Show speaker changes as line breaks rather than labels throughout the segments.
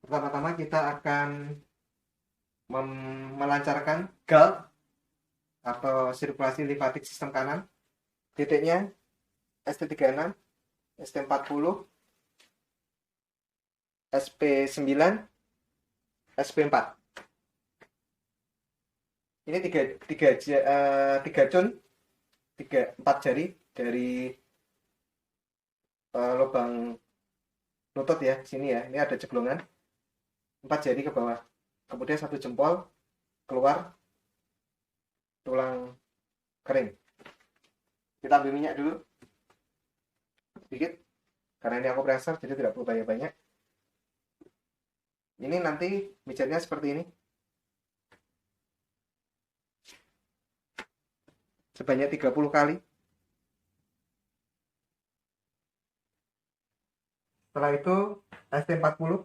Pertama-tama kita akan melancarkan GALT atau sirkulasi limfatik sistem kanan. Titiknya ST36, ST40, SP9, SP4. Ini tiga con, empat jari dari lubang lutut ya, sini ya. Ini ada ceglongan, empat jari ke bawah. Kemudian satu jempol keluar tulang kering. Kita ambil minyak dulu sedikit, karena ini aku pressure jadi tidak perlu banyak-banyak. Ini nanti mijatnya seperti ini, sebanyak 30 kali. Setelah itu ST40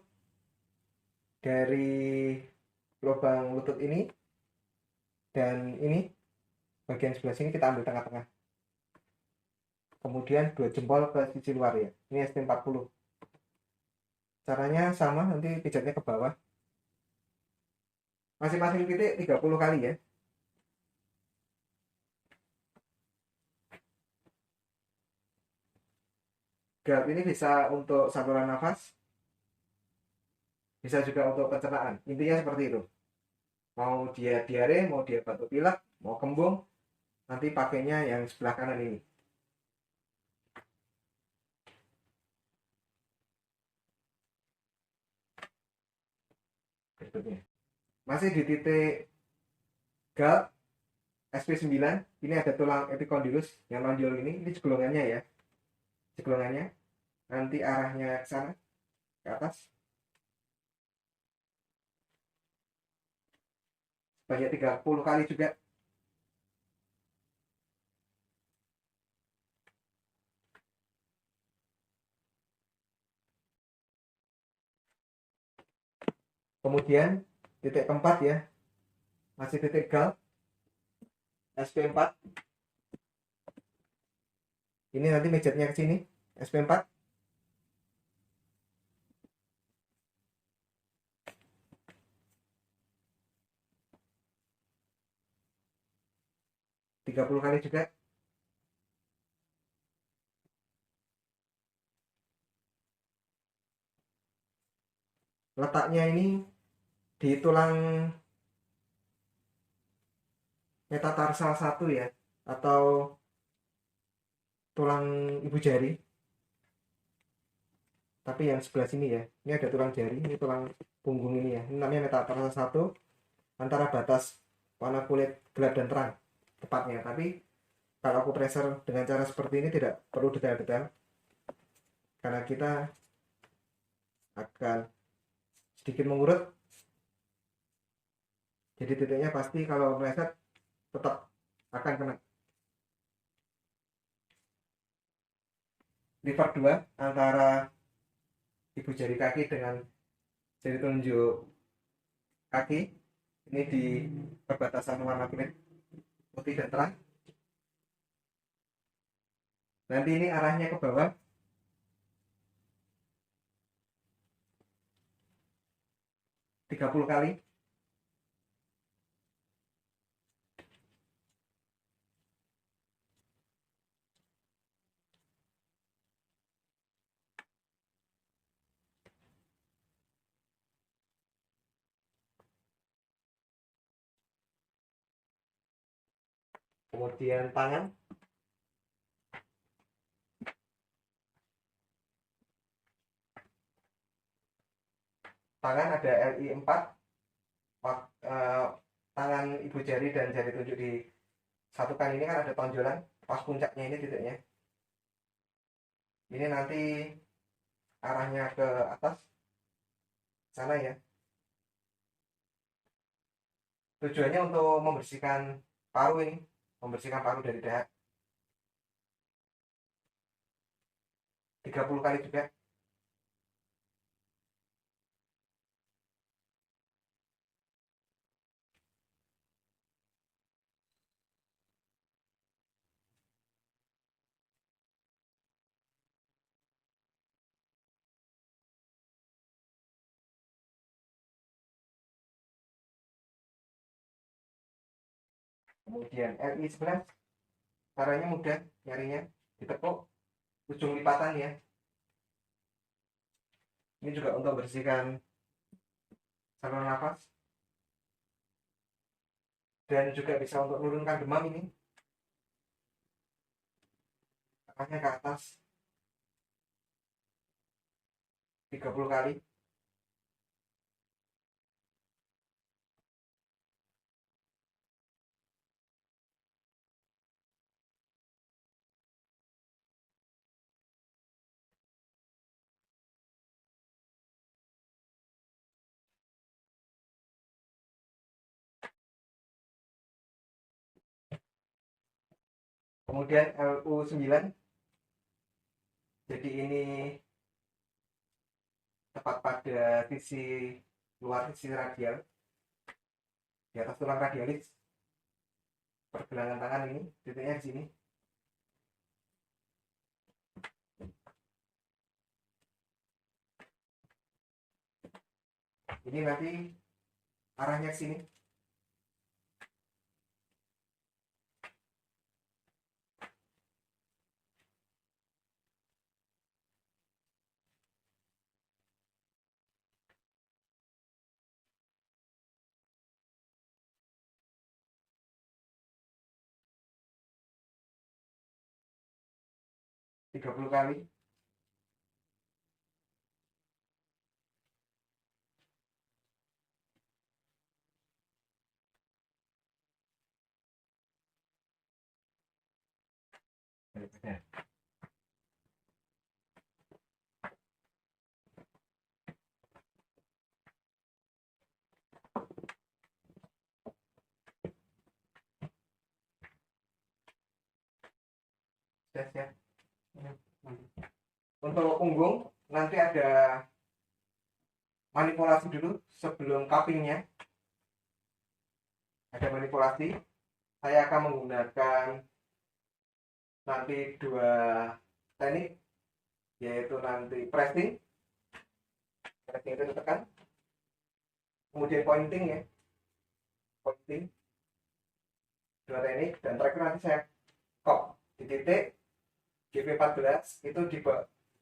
dari lubang lutut ini dan ini bagian sebelah sini kita ambil tengah-tengah. Kemudian 2 jempol ke sisi luar ya. Ini ST40. Caranya sama, nanti pijatnya ke bawah. Masing-masing titik 30 kali ya. GALT ini bisa untuk saluran nafas, bisa juga untuk pencernaan. Intinya seperti itu. Mau dia diare, mau dia batuk pilek, mau kembung, nanti pakainya yang sebelah kanan ini. Berikutnya. Masih di titik GALT SP9, ini ada tulang epicondylus yang nonjol ini ceglongannya ya. Ceglongannya nanti arahnya ke sana, ke atas. Banyak 30 kali juga. Kemudian titik keempat ya, masih titik GALT SP4. Ini nanti mijatnya ke sini, SP4. Tiga 30 kali juga. Letaknya ini di tulang metatarsal 1 ya, atau tulang ibu jari. Tapi yang sebelah sini ya, ini ada tulang jari, ini tulang punggung ini ya. Ini namanya metatarsal 1, antara batas warna kulit gelap dan terang tepatnya. Tapi kalau aku pressure dengan cara seperti ini tidak perlu detail-detail, karena kita akan sedikit mengurut. Jadi titiknya pasti kalau meleset tetap akan kena. Liver 2 antara ibu jari kaki dengan jari telunjuk kaki, ini di perbatasan warna kulit putih dan terang. Nanti ini arahnya ke bawah, tiga 30 kali. Kemudian tangan, ada LI 4, tangan ibu jari dan jari tunjuk di satukan ini kan ada tonjolan pas puncaknya ini titiknya. Ini nanti arahnya ke atas sana ya. Tujuannya untuk membersihkan paru ini, membersihkan paru dari dahak. 30 kali juga. Kemudian LI 11, caranya mudah nyarinya, ditekuk ujung lipatan ya. Ini juga untuk bersihkan saluran nafas dan juga bisa untuk menurunkan demam. Ini arahnya ke atas 30 kali. Kemudian LU 9, jadi ini tepat pada sisi luar, sisi radial, di atas tulang radialis, pergelangan tangan. Ini titiknya di sini. Ini nanti arahnya ke sini. Tiga 30 kali. Sudah siap. Untuk punggung nanti ada manipulasi dulu sebelum cuppingnya. Ada manipulasi. Saya akan menggunakan nanti dua teknik, yaitu nanti pressing itu ditekan, kemudian pointing ya, pointing, dua teknik, dan terakhir nanti saya kop di titik GP14 itu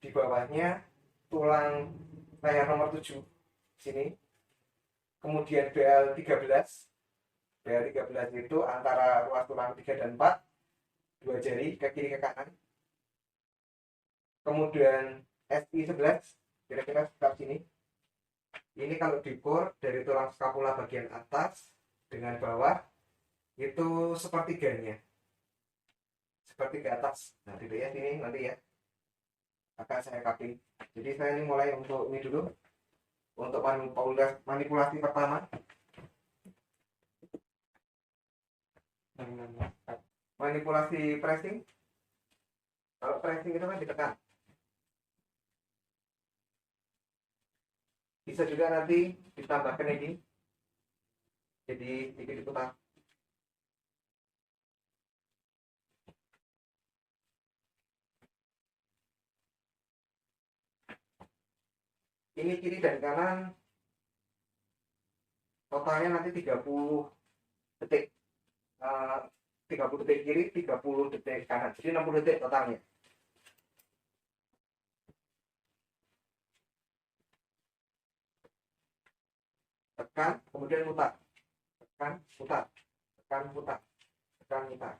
di bawahnya tulang layar nomor 7 sini. Kemudian BL13 itu antara ruas tulang 3 dan 4, dua jari ke kiri ke kanan. Kemudian SI11 kira-kira sekitar sini. Ini kalau diukur dari tulang skapula bagian atas dengan bawah itu sepertiganya, seperti ke atas. Nah titiknya sini nanti ya akan saya cupping. Jadi saya ini mulai untuk ini dulu, untuk manipulasi pertama. Manipulasi pressing. Kalau pressing itu kan ditekan. Bisa juga nanti ditambahkan ini, jadi sedikit diputar. Ini kiri dan kanan totalnya nanti 30 detik. 30 detik kiri, 30 detik kanan, jadi 60 detik totalnya. Tekan, kemudian putar, tekan, putar, tekan, putar, tekan, putar.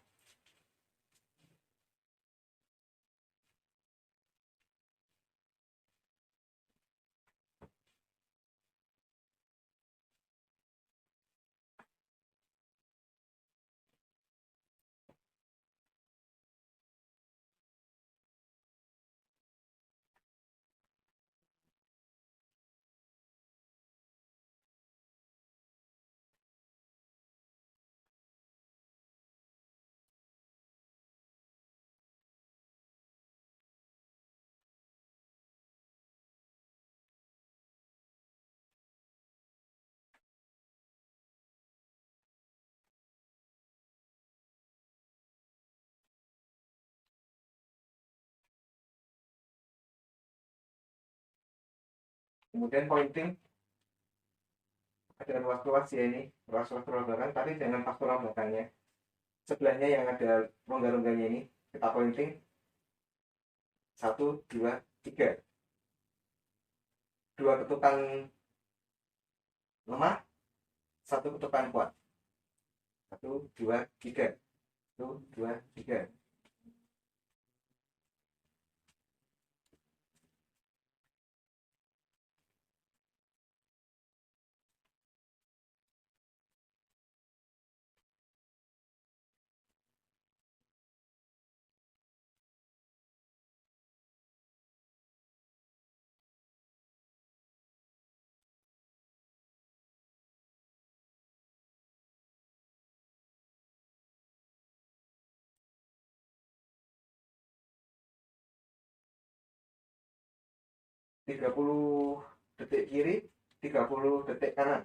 Kemudian pointing, ada ruas-ruas ya, ini ruas-ruas tulang belakang, tapi jangan pas tulang belakangnya. sebelahnya yang ada rongga-rongganya ini kita pointing. 1, 2, 3. 2 ketukan lemah, 1 ketukan kuat. 1, 2, 3. 1, 2, 3. Tiga puluh detik kiri, 30 detik kanan.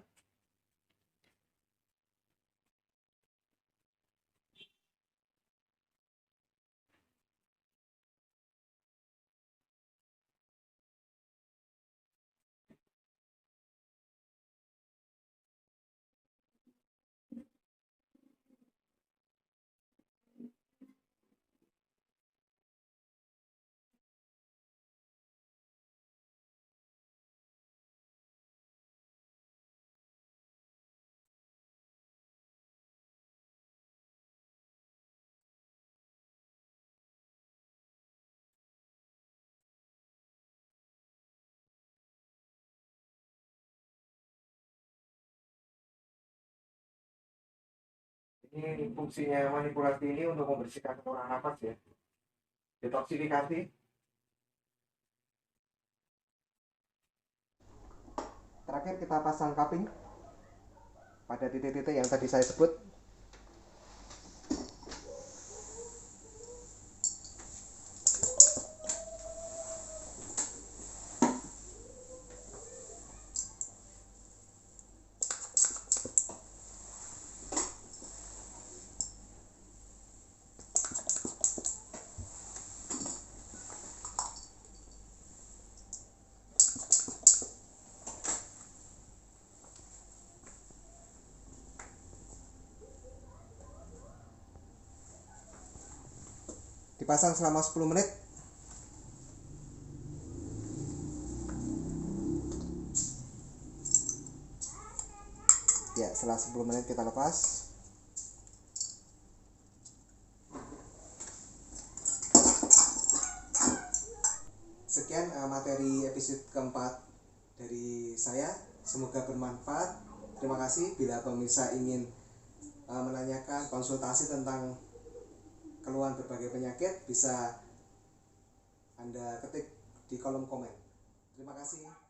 Ini fungsinya manipulasi ini untuk membersihkan saluran nafas ya. Detoksifikasi. Terakhir kita pasang cupping pada titik-titik yang tadi saya sebut. Dipasang selama 10 menit. Ya, setelah 10 menit kita lepas. Sekian materi episode keempat dari saya. Semoga bermanfaat. Terima kasih. Bila pemirsa ingin menanyakan konsultasi tentang keluhan berbagai penyakit, bisa Anda ketik di kolom komen. Terima kasih.